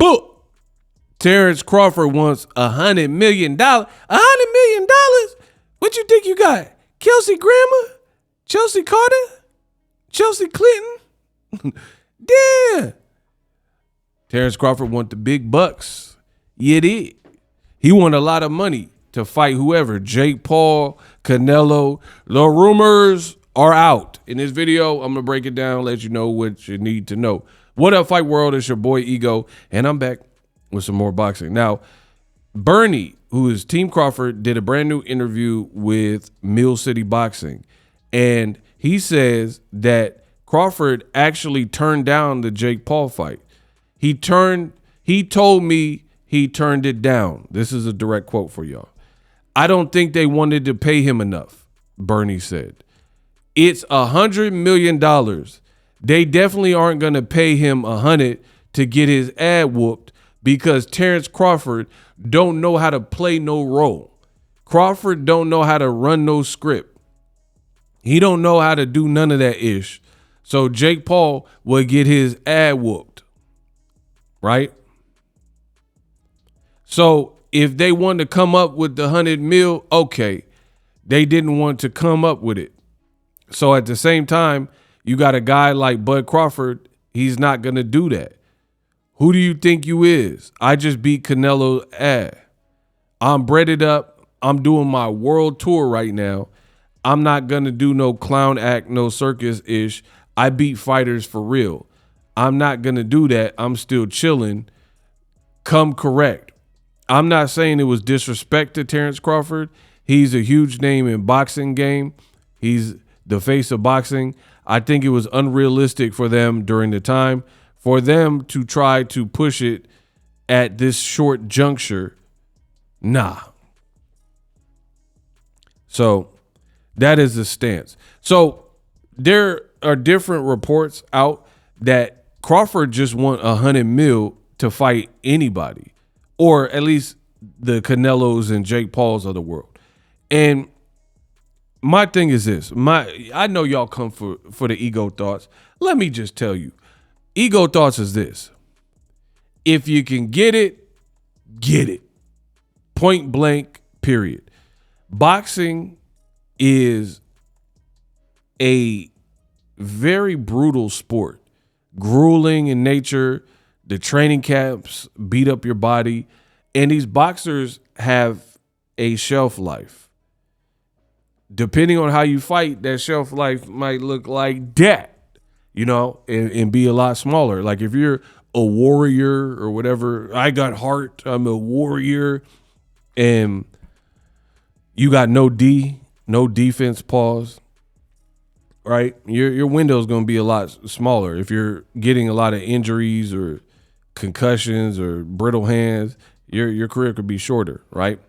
Book. Terence Crawford wants $100 million. $100 million? What you think you got? Kelsey Grammer? Chelsea Carter? Chelsea Clinton? Damn. Terence Crawford want the big bucks. Yeah, did. He want a lot of money to fight whoever. Jake Paul, Canelo. The rumors are out. In this video, I'm going to break it down, let you know what you need to know. What up, Fight World? It's your boy Ego, and I'm back with some more boxing. Now, Bernie, who is Team Crawford, did a brand new interview with Mill City Boxing, and he says that Crawford actually turned down the Jake Paul fight. He told me he turned it down. This is a direct quote for y'all. I don't think they wanted to pay him enough, Bernie said. It's $100 million. They definitely aren't going to pay him $100 to get his ad whooped because Terence Crawford don't know how to play no role. Crawford don't know how to run no script. He don't know how to do none of that ish. So Jake Paul will get his ad whooped. Right? So if they wanted to come up with the $100 million, okay. They didn't want to come up with it. So at the same time, you got a guy like Bud Crawford. He's not going to do that. Who do you think you is? I just beat Canelo ass. I'm breaded up. I'm doing my world tour right now. I'm not going to do no clown act, no circus-ish. I beat fighters for real. I'm not going to do that. I'm still chilling. Come correct. I'm not saying it was disrespect to Terence Crawford. He's a huge name in boxing game. He's the face of boxing. I think it was unrealistic for them during the time for them to try to push it at this short juncture. Nah. So that is the stance. So there are different reports out that Crawford just want $100 million to fight anybody, or at least the Canelos and Jake Pauls of the world. And my thing is this. I know y'all come for the ego thoughts. Let me just tell you. Ego thoughts is this. If you can get it, get it. Point blank, period. Boxing is a very brutal sport. Grueling in nature. The training camps beat up your body. And these boxers have a shelf life. Depending on how you fight, that shelf life might look like that, you know, and be a lot smaller. Like if you're a warrior or whatever, I got heart, I'm a warrior, and you got no defense, pause, right? Your window is going to be a lot smaller. If you're getting a lot of injuries or concussions or brittle hands, your career could be shorter, right?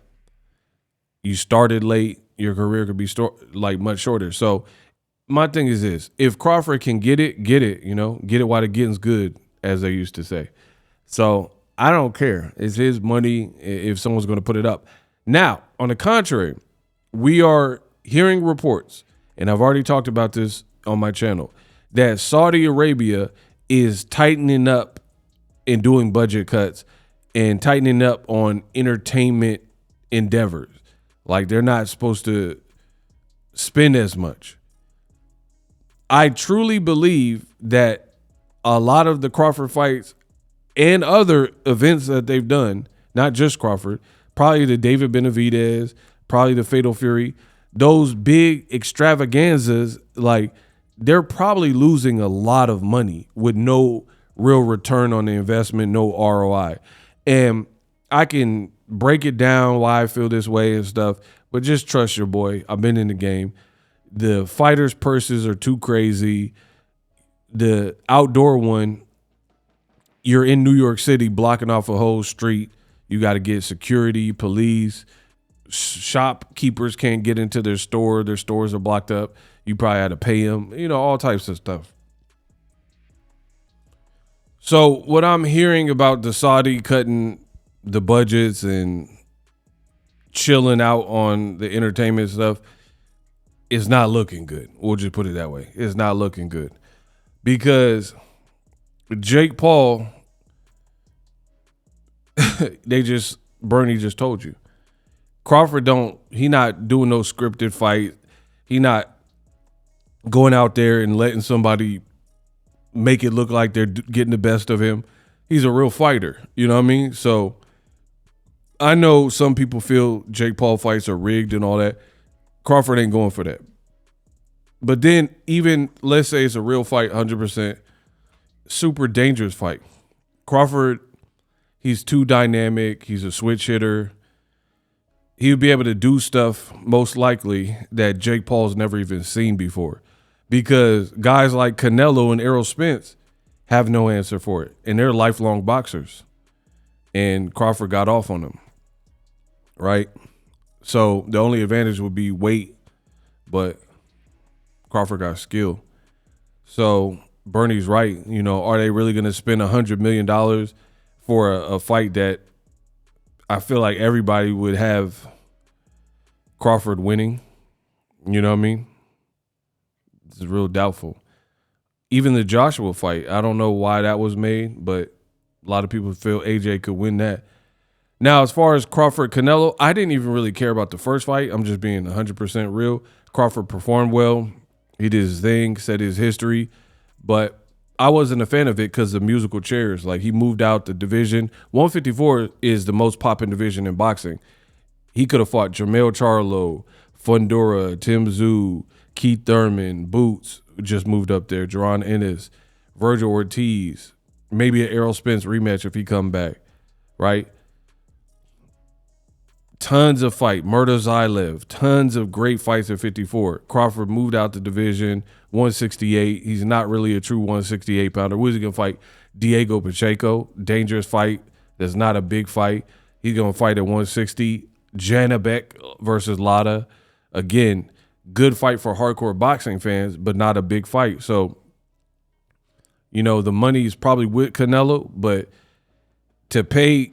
You started late. Your career could be much shorter. So my thing is this. If Crawford can get it, you know, get it while the getting's good, as they used to say. So I don't care. It's his money if someone's going to put it up. Now, on the contrary, we are hearing reports, and I've already talked about this on my channel, that Saudi Arabia is tightening up and doing budget cuts and tightening up on entertainment endeavors. Like they're not supposed to spend as much. I truly believe that a lot of the Crawford fights and other events that they've done, not just Crawford, probably the David Benavidez, probably the Fatal Fury, those big extravaganzas, like they're probably losing a lot of money with no real return on the investment, no ROI. And I can break it down why I feel this way and stuff, but just trust your boy. I've been in the game. The fighters' purses are too crazy. The outdoor one, you're in New York City blocking off a whole street. You got to get security, police. Shopkeepers can't get into their store. Their stores are blocked up. You probably had to pay them, you know, all types of stuff. So what I'm hearing about the Saudi cutting the budgets and chilling out on the entertainment stuff is not looking good. We'll just put it that way. It's not looking good because Jake Paul Bernie just told you. Crawford he not doing no scripted fight. He not going out there and letting somebody make it look like they're getting the best of him. He's a real fighter. You know what I mean? So I know some people feel Jake Paul fights are rigged and all that. Crawford ain't going for that. But then even let's say it's a real fight, 100%, super dangerous fight. Crawford, he's too dynamic. He's a switch hitter. He would be able to do stuff most likely that Jake Paul's never even seen before, because guys like Canelo and Errol Spence have no answer for it, and they're lifelong boxers, and Crawford got off on them, right? So the only advantage would be weight, but Crawford got skill. So Bernie's right. You know, are they really going to spend $100 million for a fight that I feel like everybody would have Crawford winning? You know what I mean? It's real doubtful. Even the Joshua fight, I don't know why that was made, but a lot of people feel AJ could win that. Now, as far as Crawford-Canelo, I didn't even really care about the first fight. I'm just being 100% real. Crawford performed well. He did his thing, said his history, but I wasn't a fan of it because of musical chairs. Like, he moved out the division. 154 is the most popping division in boxing. He could have fought Jermell Charlo, Fundora, Tim Tszyu, Keith Thurman, Boots, just moved up there, Jaron Ennis, Virgil Ortiz, maybe an Errol Spence rematch if he come back, right? Tons of fight. Murder Zylev. Tons of great fights at 54. Crawford moved out the division, 168. He's not really a true 168 pounder. Who's he going to fight? Diego Pacheco. Dangerous fight. That's not a big fight. He's going to fight at 160. Janabek versus Lada. Again, good fight for hardcore boxing fans, but not a big fight. So, you know, the money is probably with Canelo, but to pay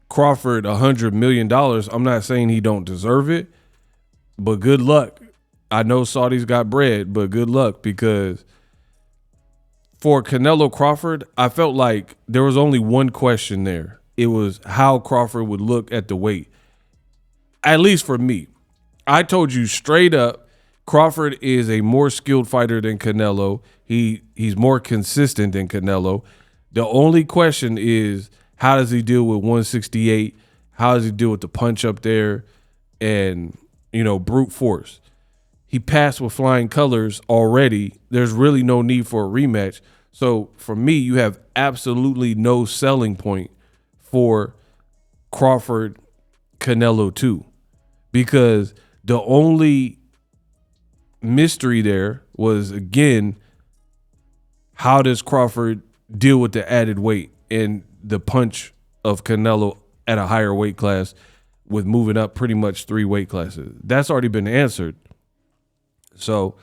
Crawford $100 million, I'm not saying he don't deserve it, but good luck. I know Saudis got bread, but good luck, because for Canelo Crawford, I felt like there was only one question there. It was how Crawford would look at the weight. At least for me. I told you straight up, Crawford is a more skilled fighter than Canelo. He's more consistent than Canelo. The only question is, how does he deal with 168? How does he deal with the punch up there and, you know, brute force? He passed with flying colors already. There's really no need for a rematch. So for me, you have absolutely no selling point for Crawford Canelo 2, because the only mystery there was, again, how does Crawford deal with the added weight and the punch of Canelo at a higher weight class with moving up pretty much 3 weight classes? That's already been answered. So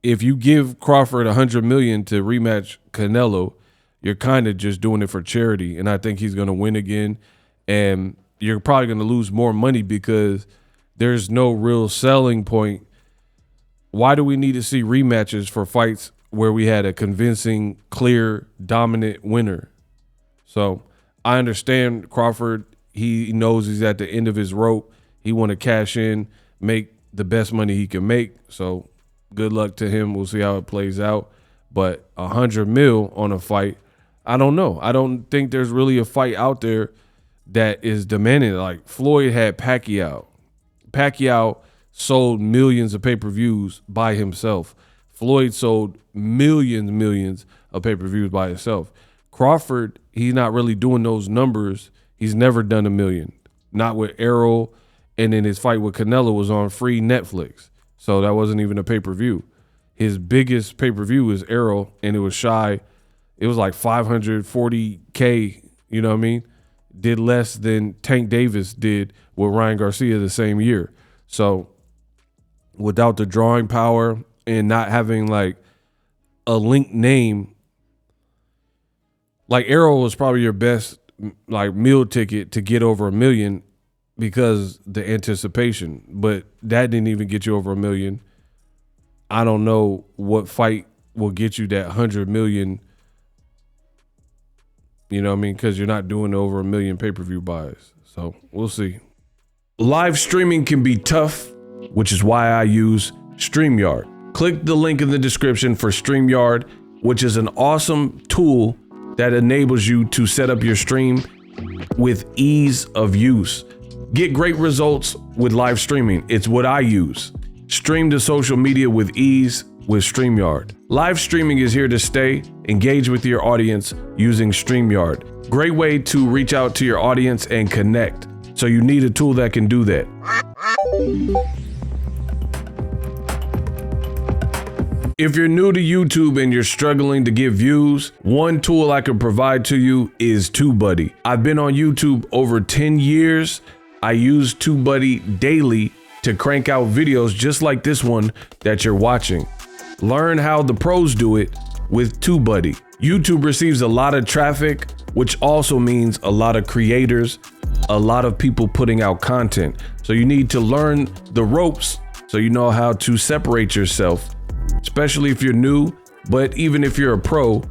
if you give Crawford $100 million to rematch Canelo, you're kind of just doing it for charity. And I think he's going to win again. And you're probably going to lose more money because there's no real selling point. Why do we need to see rematches for fights where we had a convincing, clear, dominant winner? So I understand Crawford. He knows he's at the end of his rope. He want to cash in, make the best money he can make. So good luck to him. We'll see how it plays out. But $100 million on a fight, I don't know. I don't think there's really a fight out there that is demanding. Like Floyd had Pacquiao. Pacquiao sold millions of pay-per-views by himself. Floyd sold millions of pay-per-views by himself. Crawford, he's not really doing those numbers. He's never done 1 million. Not with Errol, and then his fight with Canelo was on free Netflix. So that wasn't even a pay-per-view. His biggest pay-per-view was Errol, and it was shy. It was like 540K, you know what I mean? Did less than Tank Davis did with Ryan Garcia the same year. So without the drawing power and not having like a linked name, like Errol was probably your best like meal ticket to get over 1 million because the anticipation, but that didn't even get you over 1 million. I don't know what fight will get you that 100 million You know what I mean? Because you're not doing over 1 million pay-per-view buys. So we'll see. Live streaming can be tough, which is why I use StreamYard. Click the link in the description for StreamYard, which is an awesome tool that enables you to set up your stream with ease of use. Get great results with live streaming. It's what I use. Stream to social media with ease with StreamYard. Live streaming is here to stay. Engage with your audience using StreamYard. Great way to reach out to your audience and connect. So you need a tool that can do that. If you're new to YouTube and you're struggling to get views, one tool I can provide to you is TubeBuddy. I've been on YouTube over 10 years. I use TubeBuddy daily to crank out videos just like this one that you're watching. Learn how the pros do it with TubeBuddy. YouTube receives a lot of traffic, which also means a lot of creators, a lot of people putting out content. So you need to learn the ropes so you know how to separate yourself, especially if you're new, but even if you're a pro,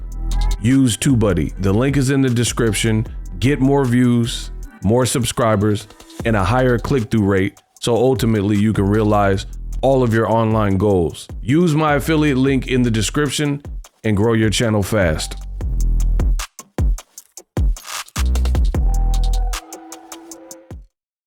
use TubeBuddy. The link is in the description. Get more views, more subscribers, and a higher click-through rate, so ultimately you can realize all of your online goals. Use my affiliate link in the description and grow your channel fast.